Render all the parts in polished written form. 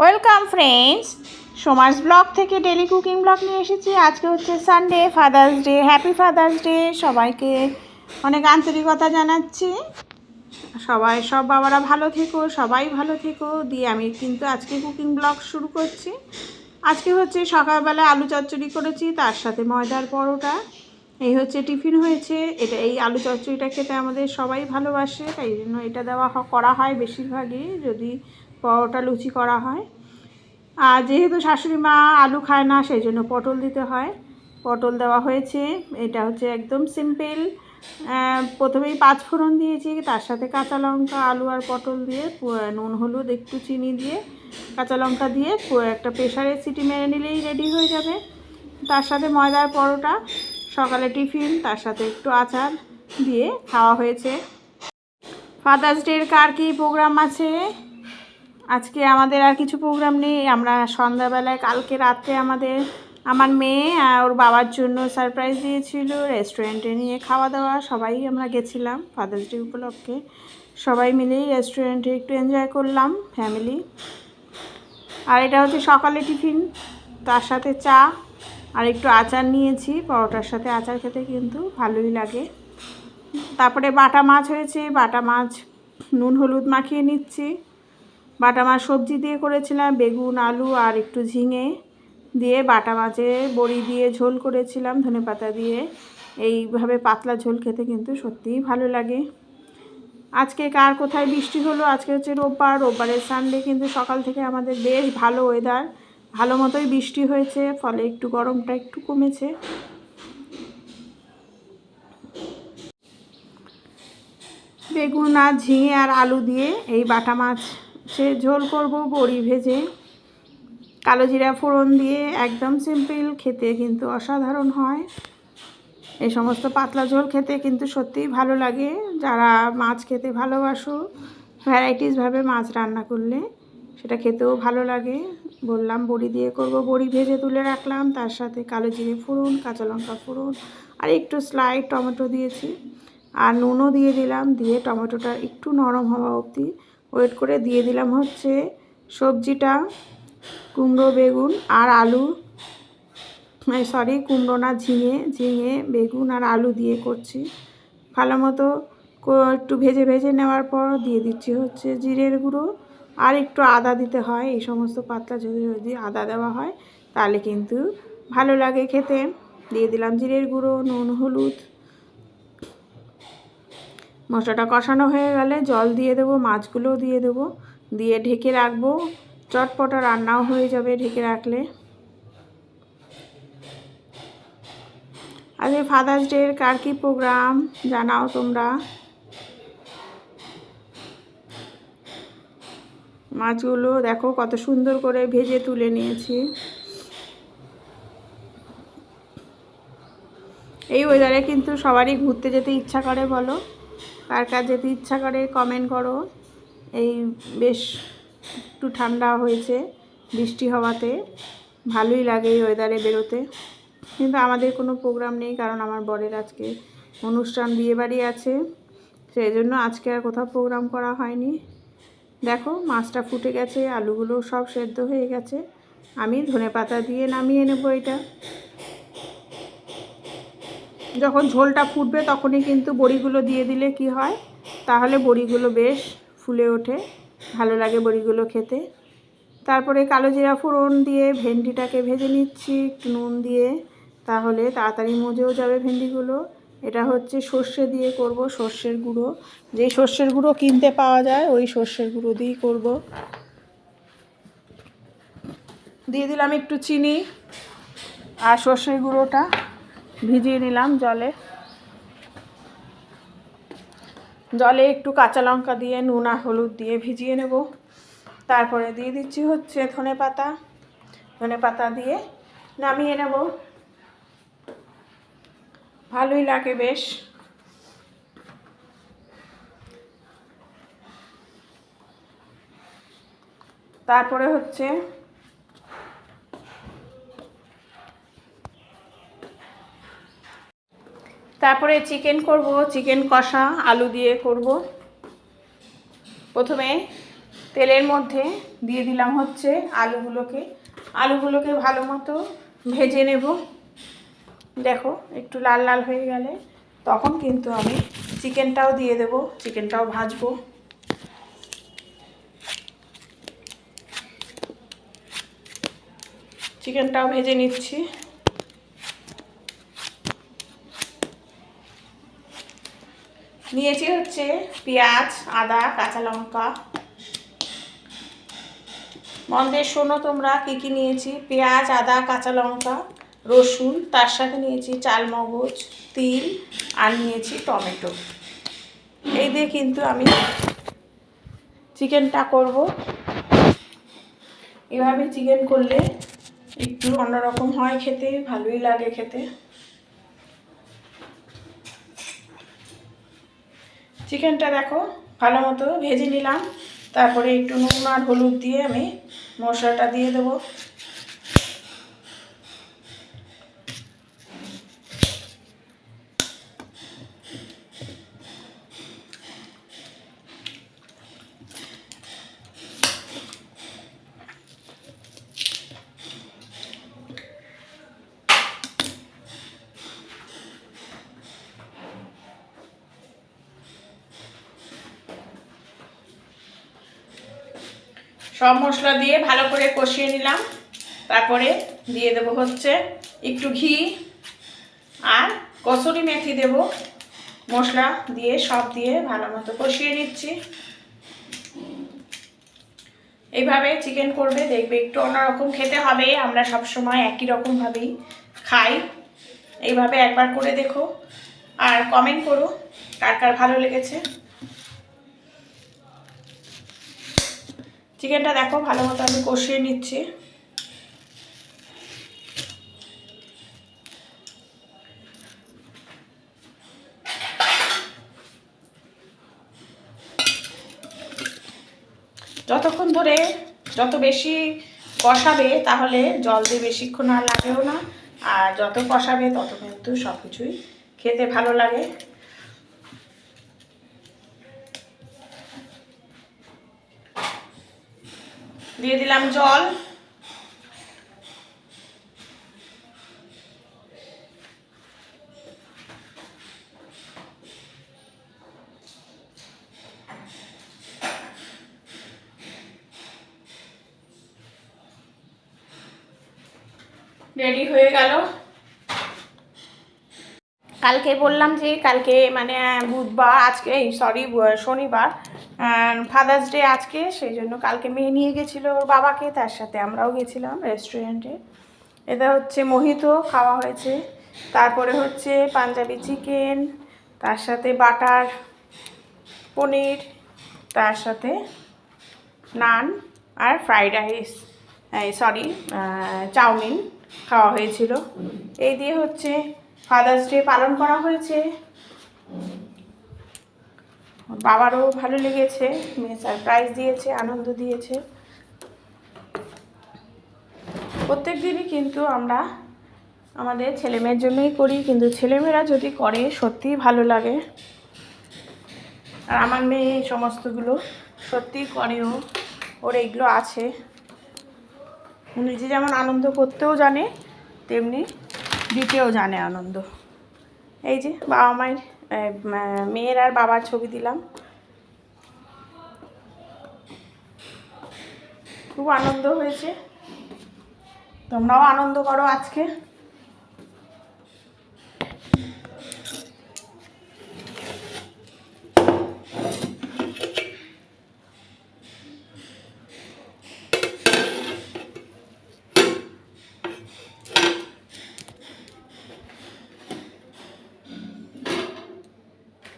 Welcome friends, Soma's blog থেকে daily cooking blog নিয়ে এসেছি। আজকে হচ্ছে Sunday, father's day. Happy father's day সবাইকে, অনেক আন্তরিকতা জানাচ্ছি। সব বাবারা ভালো থেকো, সবাই ভালো থেকো। দিয়ে আমি কিন্তু আজকে কুকিং ব্লগ শুরু করছি। আজকে হচ্ছে সকালবেলা আলু চচ্চড়ি করেছি, তার সাথে ময়দার পরোটা। এই হচ্ছে টিফিন হয়েছে। এই আলু চচ্চড়িটা খেতে আমাদের সবাই ভালোবাসে, তাই জন্য এটা করা হয় বেশিরভাগই, যদি পরোটা লুচি করা হয়। আর যেহেতু শাশুড়ি মা আলু খায় না, সেই জন্য পটল দিতে হয়, পটল দেওয়া হয়েছে। এটা হচ্ছে একদম সিম্পল। প্রথমেই 5 ফোড়ন দিয়েছি, তার সাথে কাঁচা লঙ্কা, আলু আর পটল দিয়ে, নুন হলুদ একটু চিনি দিয়ে, কাঁচা লঙ্কা দিয়ে একটা প্রেশারে সিটি মেরে নিলেই রেডি হয়ে যাবে। তার সাথে ময়দার পরোটা, সকালে টিফিন, তার সাথে একটু আচার দিয়ে খাওয়া হয়েছে। ফাদার্স ডের কার কী প্রোগ্রাম আছে? আজকে আমাদের আর কিছু প্রোগ্রাম নেই। আমরা সন্ধ্যাবেলায়, কালকে রাত্রে আমার মেয়ে ওর বাবার জন্য সারপ্রাইজ দিয়েছিল, রেস্টুরেন্টে নিয়ে খাওয়া দাওয়া সবাই আমরা গেছিলাম ফাদার্স ডে উপলক্ষে। সবাই মিলেই রেস্টুরেন্টে একটু এনজয় করলাম ফ্যামিলি। আর এটা হচ্ছে সকালে টিফিন, তার সাথে চা আর একটু আচার নিয়েছি। পরোটার সাথে আচার খেতে কিন্তু ভালোই লাগে। তারপরে বাটা মাছ হয়েছে, বাটা মাছ নুন হলুদ মাখিয়ে নিচ্ছি। বাটা মাছ সবজি দিয়ে করেছিলাম, বেগুন, আলু আর একটু ঝিঙে দিয়ে বাটা মাছে বড়ি দিয়ে ঝোল করেছিলাম ধনেপাতা দিয়ে। এইভাবে পাতলা ঝোল খেতে কিন্তু সত্যিই ভালো লাগে। আজকে কার কোথায় বৃষ্টি হলো? আজকে হচ্ছে রোববারের সানডে, কিন্তু সকাল থেকে আমাদের বেশ ভালো ওয়েদার, ভালো মতোই বৃষ্টি হয়েছে, ফলে একটু গরমটা একটু কমেছে। বেগুন আর ঝিঙে আর আলু দিয়ে এই বাটা মাছ ঝোল করব, বড়ি ভেজে, কালো জিরা ফোড়ন দিয়ে। একদম সিম্পল, খেতে কিন্তু অসাধারণ হয়। এই সমস্ত পাতলা ঝোল খেতে কিন্তু সত্যিই ভালো লাগে। যারা মাছ খেতে ভালোবাসো, ভ্যারাইটিসভাবে মাছ রান্না করলে সেটা খেতেও ভালো লাগে। বললাম বড়ি দিয়ে করব, বড়ি ভেজে তুলে রাখলাম, তার সাথে কালো জিরে ফোড়ন, কাঁচা লঙ্কা ফোড়ন আর একটু স্লাইড টমেটো দিয়েছি, আর নুনও দিয়ে দিলাম। দিয়ে টমেটোটা একটু নরম হওয়া অবধি ওয়েট করে দিয়ে দিলাম হচ্ছে সবজিটা, কুমড়ো, বেগুন আর আলু, কুমড়ো না, ঝিঙে বেগুন আর আলু দিয়ে করছি। ভালো মতো একটু ভেজে ভেজে নেওয়ার পর দিয়ে দিচ্ছি হচ্ছে জিরের গুঁড়ো, আর একটু আদা দিতে হয়। এই সমস্ত পাতলা যদি আদা দেওয়া হয় তাহলে কিন্তু ভালো লাগে খেতে। দিয়ে দিলাম জিরের গুঁড়ো, নুন, হলুদ। মশলাটা কষানো হয়ে গেলে জল দিয়ে দেবো, মাছগুলোও দিয়ে দেবো, দিয়ে ঢেকে রাখবো। চটপটা রান্নাও হয়ে যাবে ঢেকে রাখলে। আজকে ফাদার্স ডের কার কী প্রোগ্রাম জানাও তোমরা। মাছগুলো দেখো কত সুন্দর করে ভেজে তুলে নিয়েছি। এই ওয়েদারে কিন্তু সবারই ঘুরতে যেতে ইচ্ছা করে, বলো কার কার যেতে ইচ্ছা করে, কমেন্ট করো। এই বেশ একটু ঠান্ডা হয়েছে বৃষ্টি হওয়াতে, ভালোই লাগে এই ওয়েদারে বেরোতে। কিন্তু আমাদের কোনো প্রোগ্রাম নেই, কারণ আমার বরের আজকে অনুষ্ঠান, বিয়েবাড়ি আছে, সেই জন্য আজকে আর কোথাও প্রোগ্রাম করা হয়নি। দেখো মাছটা ফুটে গেছে, আলুগুলো সব সেদ্ধ হয়ে গেছে। আমি ধনেপাতা দিয়ে নামিয়ে নেব এটা। যখন ঝোলটা ফুটবে তখনই কিন্তু বড়িগুলো দিয়ে দিলে কি হয়, তাহলে বড়িগুলো বেশ ফুলে ওঠে, ভালো লাগে বড়িগুলো খেতে। তারপরে কালো জিরা ফোড়ন দিয়ে ভেন্ডিটাকে ভেজে নিচ্ছি একটু নুন দিয়ে, তাহলে তাড়াতাড়ি মজেও যাবে ভেন্ডিগুলো। এটা হচ্ছে সর্ষে দিয়ে করব, সর্ষের গুঁড়ো, যেই সর্ষের গুঁড়ো কিনতে পাওয়া যায় ওই সর্ষের গুঁড়ো দিয়েই করব। দিয়ে দিলাম একটু চিনি আর সর্ষের গুঁড়োটা ভিজিয়ে নিলাম জলে একটু কাঁচা লঙ্কা দিয়ে নুন আর হলুদ দিয়ে ভিজিয়ে নেব। তারপরে দিয়ে দিচ্ছি হচ্ছে ধনেপাতা দিয়ে নামিয়ে নেব। ভালোই লাগে বেশ। তারপরে হচ্ছে চিকেন করব, চিকেন কষা আলু দিয়ে করব। প্রথমে তেলের মধ্যে দিয়ে দিলাম হচ্ছে আলুগুলোকে ভালো মতো ভেজে নেব। দেখো একটু লাল লাল হয়ে গেলে তখন কিন্তু আমি চিকেনটাও দিয়ে দেব, চিকেনটাও ভাজবো। চিকেনটাও ভেজে নিচ্ছি। নিয়েছি হচ্ছে পেঁয়াজ, আদা, কাঁচা লঙ্কা। মন দিয়ে শোনো তোমরা কী কী নিয়েছি। পেঁয়াজ, আদা, কাঁচা লঙ্কা, রসুন, তার সাথে নিয়েছি চালমগজ, তিল আর নিয়েছি টমেটো। এই দিয়ে কিন্তু আমি চিকেনটা করব। এভাবে চিকেন করলে একটু অন্যরকম হয় খেতে, ভালোই লাগে খেতে। চিকেনটা দেখো ভালো মতো ভেজে নিলাম। তারপরে একটু নুন আর হলুদ দিয়ে আমি মশলাটা দিয়ে দেবো। সব মশলা দিয়ে ভালো করে কষিয়ে নিলাম। তারপরে দিয়ে দেবো হচ্ছে একটু ঘি আর কসুরি মেথি দেব। মশলা দিয়ে সব দিয়ে ভালো মতো কষিয়ে নিচ্ছি। এইভাবে চিকেন করবে, দেখবে একটু অন্যরকম খেতে হবে। আমরা সব সময় একই রকমভাবেই খাই। এইভাবে একবার করে দেখো আর কমেন্ট করো কার কার ভালো লেগেছে। চিকেনটা দেখো ভালো মতো আমি কষিয়ে নিচ্ছি। যতক্ষণ ধরে যত বেশি কষাবে তাহলে জল দিয়ে বেশিক্ষণ আর লাগেও না, আর যত কষাবে তত কিন্তু সব কিছুই খেতে ভালো লাগে। দিয়ে দিলাম জল। রেডি হয়ে গেল। কালকে বললাম যে কালকে মানে বুধবার, আজকে শনিবার, ফাদার্স ডে আজকে, সেই জন্য কালকে মেয়ে নিয়ে গেছিলো ওর বাবাকে, তার সাথে আমরাও গেছিলাম রেস্টুরেন্টে। এটা হচ্ছে মোহিতো খাওয়া হয়েছে, তারপরে হচ্ছে পাঞ্জাবি চিকেন, তার সাথে বাটার পনির, তার সাথে নান আর ফ্রাইড রাইস, চাউমিন খাওয়া হয়েছিল। এই দিয়ে হচ্ছে ফাদার্স ডে পালন করা হয়েছে। বাবারও ভালো লেগেছে, মেয়ে সারপ্রাইজ দিয়েছে, আনন্দ দিয়েছে। প্রত্যেক দিনই কিন্তু আমরা আমাদের ছেলেমেয়ের জন্যই করি, কিন্তু ছেলেমেয়েরা যদি করে সত্যিই ভালো লাগে। আর আমার মেয়ে এই সমস্তগুলো সত্যিই করেও, ওর এইগুলো আছে। নিজে যেমন আনন্দ করতেও জানে, তেমনি দিতেও জানে আনন্দ। এই যে বাবা মায়ের, মেয়ের আর বাবার ছবি দিলাম। খুব আনন্দ হয়েছে, তোমরাও আনন্দ করো আজকে।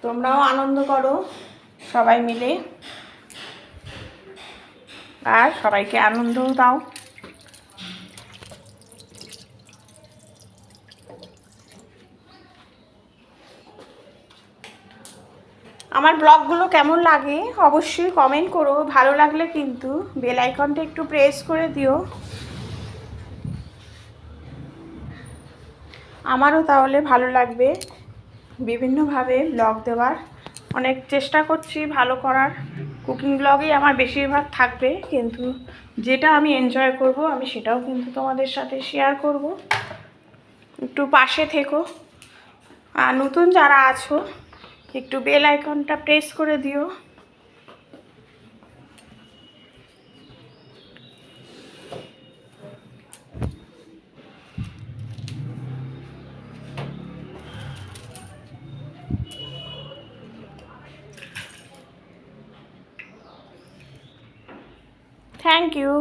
তোমরাও আনন্দ করো সবাই মিলে, আর সবাইকে আনন্দও দাও। আমার ব্লগগুলো কেমন লাগে অবশ্যই কমেন্ট করো। ভালো লাগলে কিন্তু বেল আইকনটা একটু প্রেস করে দিও, আমারও তাহলে ভালো লাগবে বিভিন্নভাবে ব্লগ দেওয়ার। অনেক চেষ্টা করছি ভালো করার। কুকিং ব্লগেই আমার বেশিরভাগ থাকবে, কিন্তু যেটা আমি এনজয় করব আমি সেটাও কিন্তু তোমাদের সাথে শেয়ার করব। একটু পাশে থেকো, আর নতুন যারা আছো একটু বেল আইকনটা প্রেস করে দিও। Thank you.